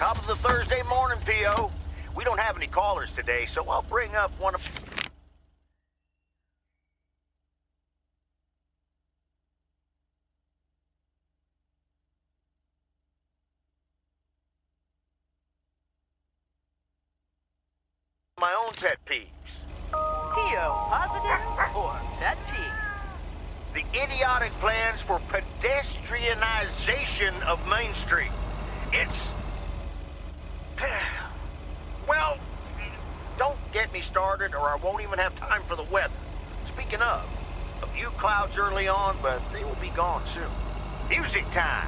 Top of the Thursday morning, P.O. We don't have any callers today, so I'll bring up one of... my own pet peeves. P.O. positive or pet peeve? The idiotic plans for pedestrianization of Main Street. It's... well, don't get me started or I won't even have time for the weather. Speaking of, a few clouds early on, but they will be gone soon. Music time!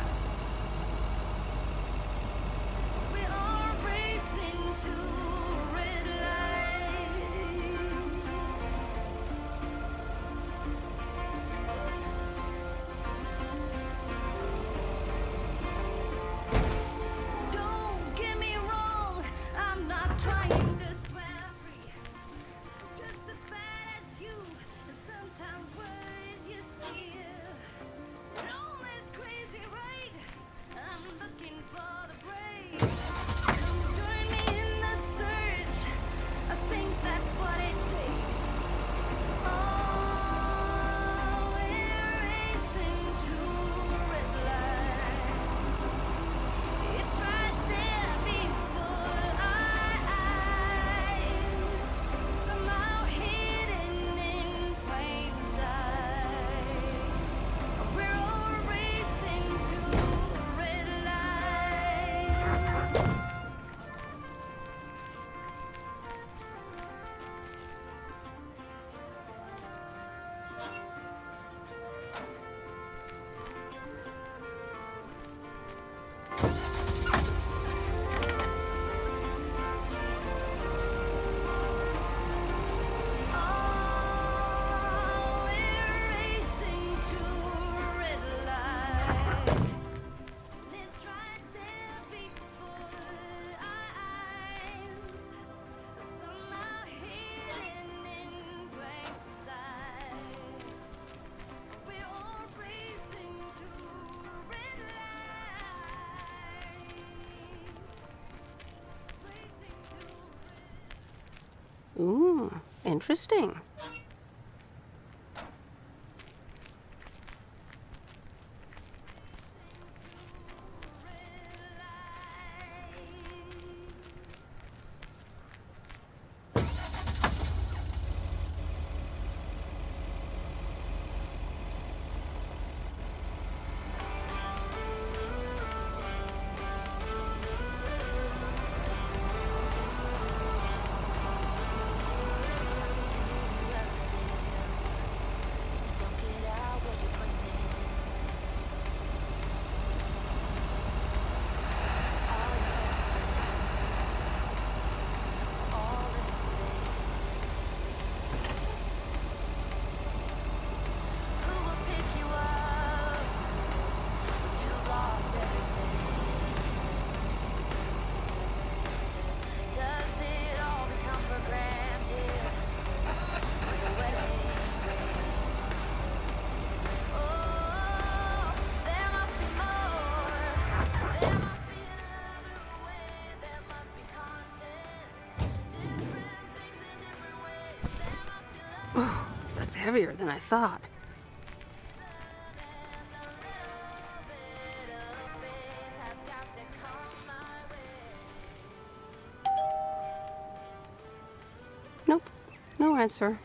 Ooh, interesting. That's heavier than I thought. Nope, no answer.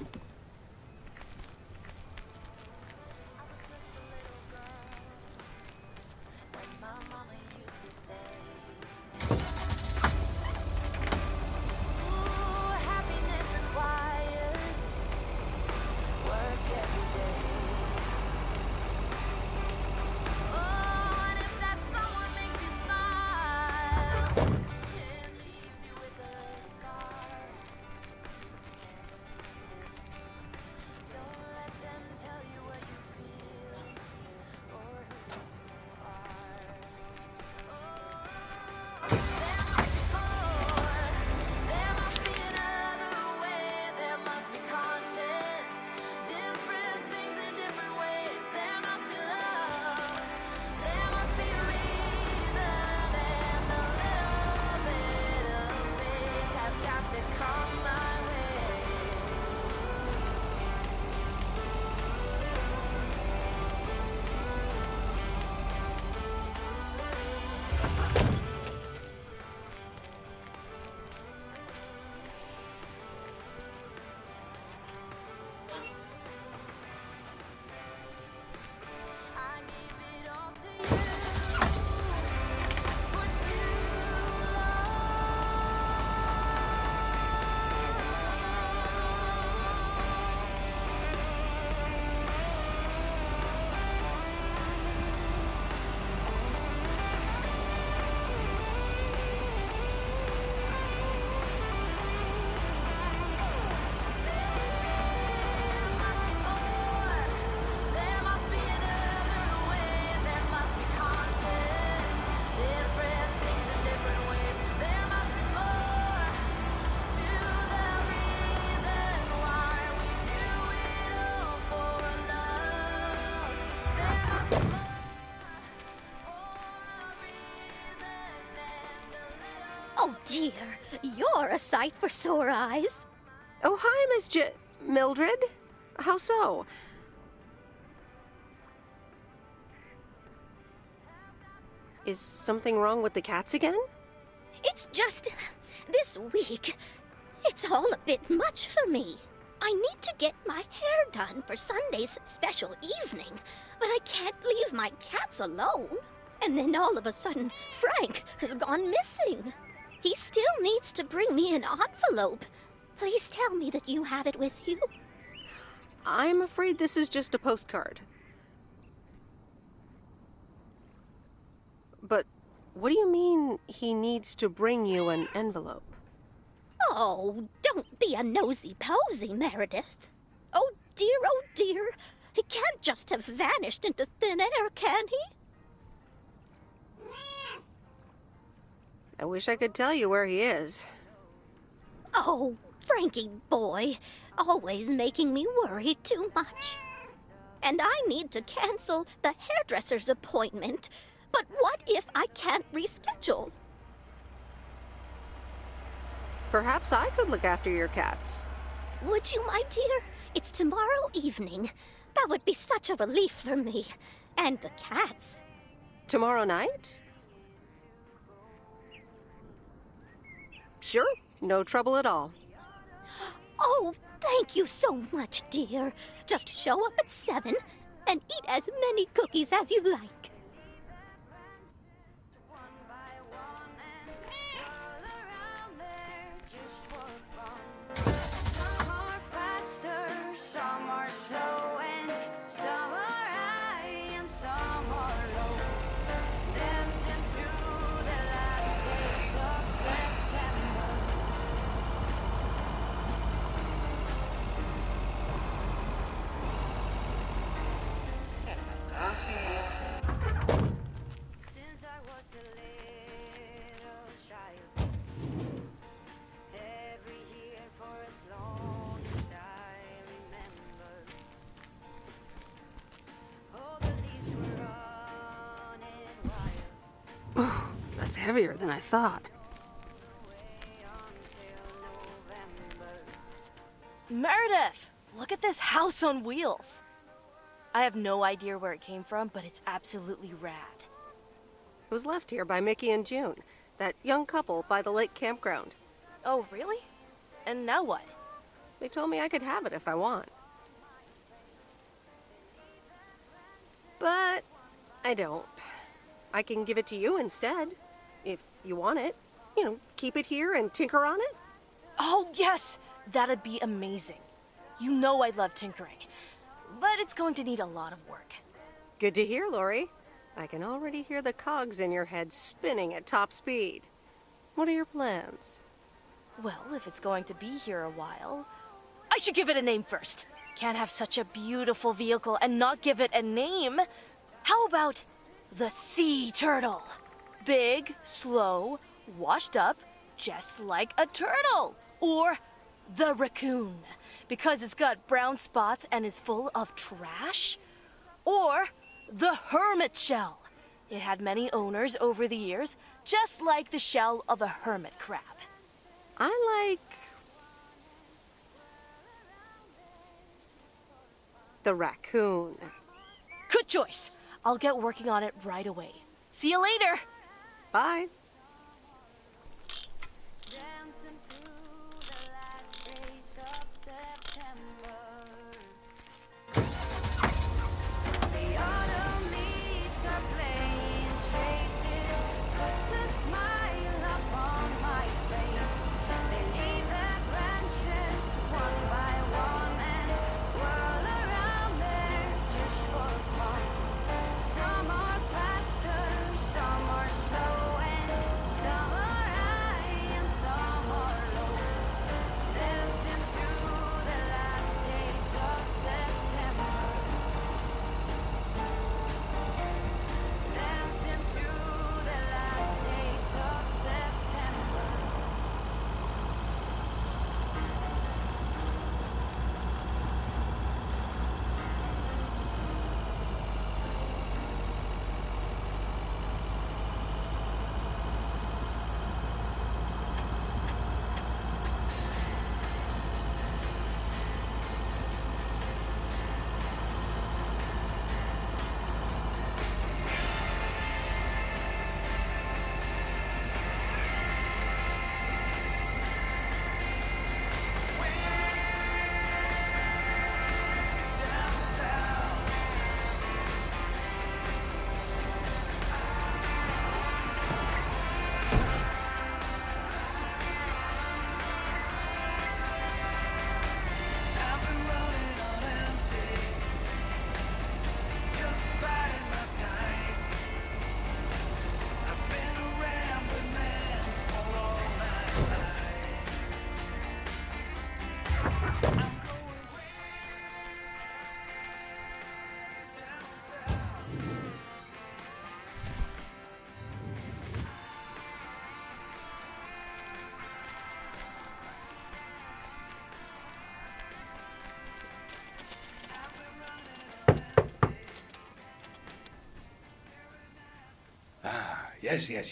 dear, you're a sight for sore eyes. Oh, hi, Miss Mildred. How so? Is something wrong with the cats again? It's just this week. It's all a bit much for me. I need to get my hair done for Sunday's special evening, but I can't leave my cats alone. And then all of a sudden, Frank has gone missing. He still needs to bring me an envelope. Please tell me that you have it with you. I'm afraid this is just a postcard. But what do you mean he needs to bring you an envelope? Oh, don't be a nosy-posy, Meredith. Oh dear, he can't just have vanished into thin air, can he? I wish I could tell you where he is. Oh, Frankie boy, always making me worry too much. And I need to cancel the hairdresser's appointment. But what if I can't reschedule? Perhaps I could look after your cats. Would you, my dear? It's tomorrow evening. That would be such a relief for me. And the cats. Tomorrow night? Sure, no trouble at all. Oh, thank you so much, dear. Just show up at 7 and eat as many cookies as you like. It's heavier than I thought. Meredith! Look at this house on wheels. I have no idea where it came from, but it's absolutely rad. It was left here by Mickey and June, that young couple by the lake campground. Oh, really? And now what? They told me I could have it if I want. But I don't. I can give it to you instead, if you want it. You know, keep it here and tinker on it. Oh, yes! That'd be amazing. You know I love tinkering, but it's going to need a lot of work. Good to hear, Lori. I can already hear the cogs in your head spinning at top speed. What are your plans? Well, if it's going to be here a while, I should give it a name first. Can't have such a beautiful vehicle and not give it a name. How about the sea turtle? Big, slow, washed up, just like a turtle. Or the raccoon, because it's got brown spots and is full of trash. Or the hermit shell. It had many owners over the years, just like the shell of a hermit crab. I like the raccoon. Good choice. I'll get working on it right away. See you later. Bye.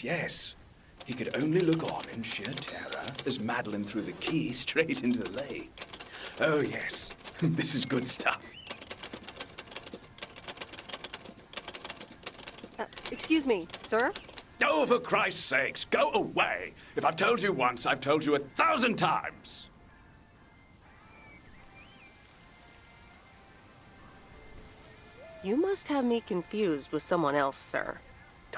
yes. He could only look on in sheer terror as Madeline threw the key straight into the lake. Oh, yes. This is good stuff. Excuse me, sir? Oh, for Christ's sakes, go away. If I've told you once, I've told you 1,000 times. You must have me confused with someone else, sir.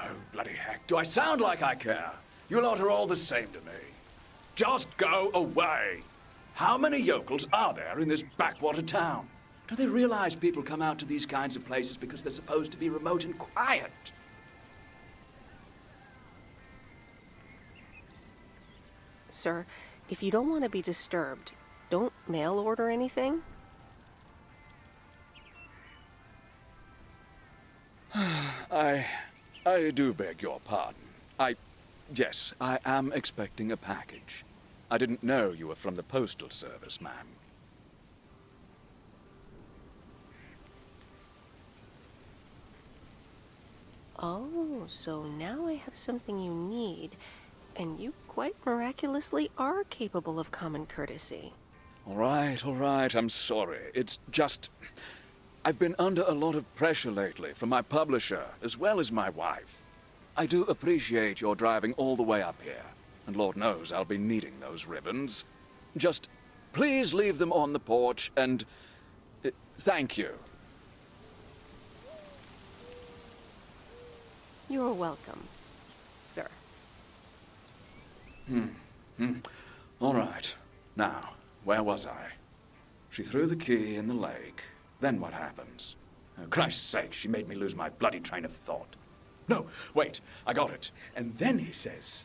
Oh, bloody heck. Do I sound like I care? You lot are all the same to me. Just go away. How many yokels are there in this backwater town? Do they realize people come out to these kinds of places because they're supposed to be remote and quiet? Sir, if you don't want to be disturbed, don't mail order anything. I do beg your pardon. Yes, I am expecting a package. I didn't know you were from the Postal Service, ma'am. Oh, so now I have something you need, and you quite miraculously are capable of common courtesy. All right, I'm sorry. It's just... I've been under a lot of pressure lately from my publisher, as well as my wife. I do appreciate your driving all the way up here, and Lord knows I'll be needing those ribbons. Just please leave them on the porch, and... thank you. You're welcome, sir. All right. Now, where was I? She threw the key in the lake. Then what happens? Oh, Christ's sake, she made me lose my bloody train of thought. No, wait, I got it. And then he says...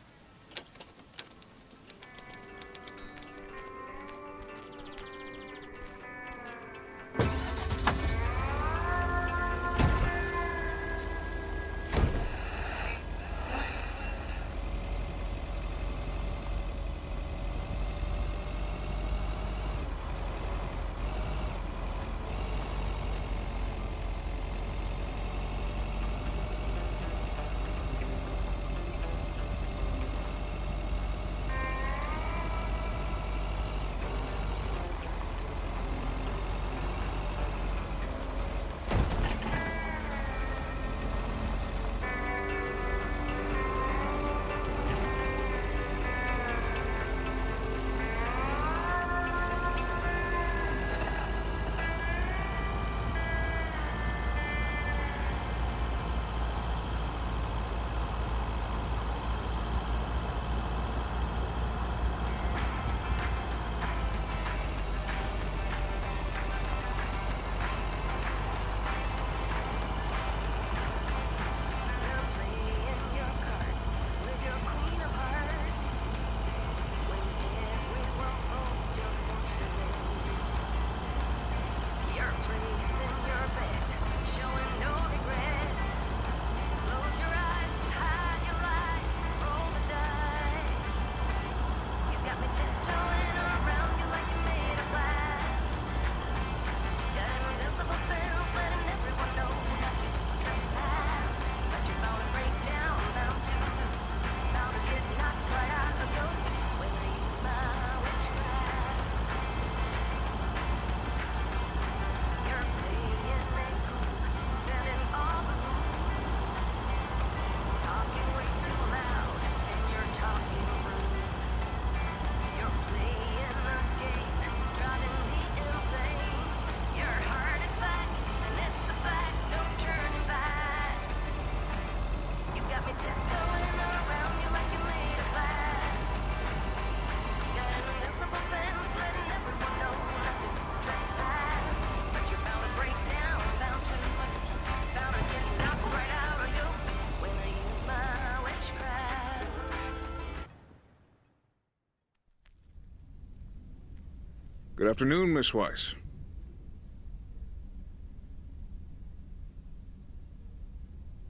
Good afternoon, Miss Weiss.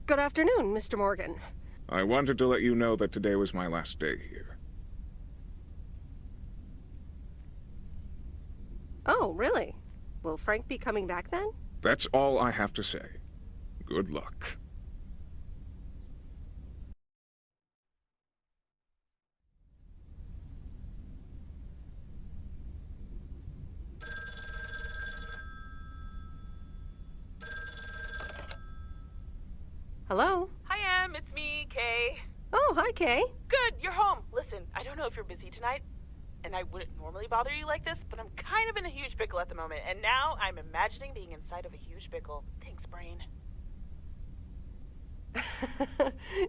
Good afternoon, Mr. Morgan. I wanted to let you know that today was my last day here. Oh, really? Will Frank be coming back then? That's all I have to say. Good luck. Hello? Hi, Em. It's me, Kay. Oh, hi, Kay. Good, you're home. Listen, I don't know if you're busy tonight, and I wouldn't normally bother you like this, but I'm kind of in a huge pickle at the moment, and now I'm imagining being inside of a huge pickle. Thanks, brain.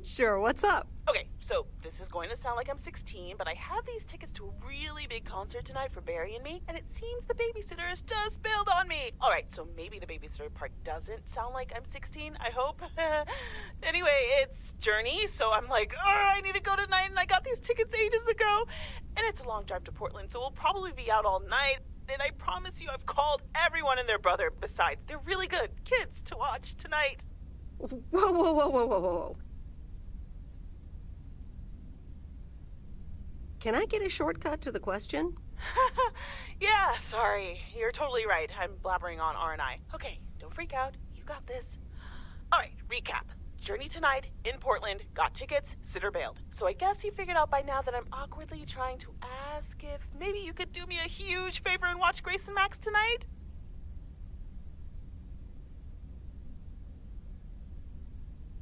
Sure, what's up? Okay, so this is going to sound like I'm 16, but I have these tickets to a really big concert tonight for Barry and me, and it seems the babysitter has just bailed on me. All right, so maybe the babysitter part doesn't sound like I'm 16, I hope. Anyway, it's Journey, so I'm like, I need to go tonight, and I got these tickets ages ago, and it's a long drive to Portland, so we'll probably be out all night. And I promise you I've called everyone and their brother. Besides, they're really good kids to watch tonight. Whoa. Can I get a shortcut to the question? Yeah, sorry. You're totally right. I'm blabbering on, aren't I? Okay, don't freak out. You got this. All right, recap. Journey tonight, in Portland, got tickets, sitter bailed. So I guess you figured out by now that I'm awkwardly trying to ask if maybe you could do me a huge favor and watch Grace and Max tonight?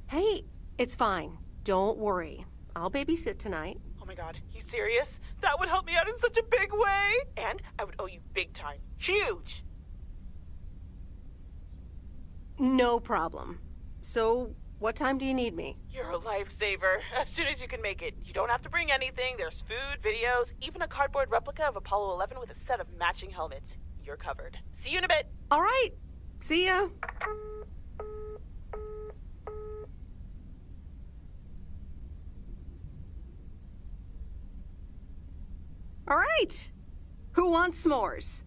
Hey, it's fine. Don't worry. I'll babysit tonight. Oh my god, you serious? That would help me out in such a big way! And I would owe you big time. Huge! No problem. So, what time do you need me? You're a lifesaver. As soon as you can make it. You don't have to bring anything. There's food, videos, even a cardboard replica of Apollo 11 with a set of matching helmets. You're covered. See you in a bit. All right. See ya. All right. Who wants s'mores?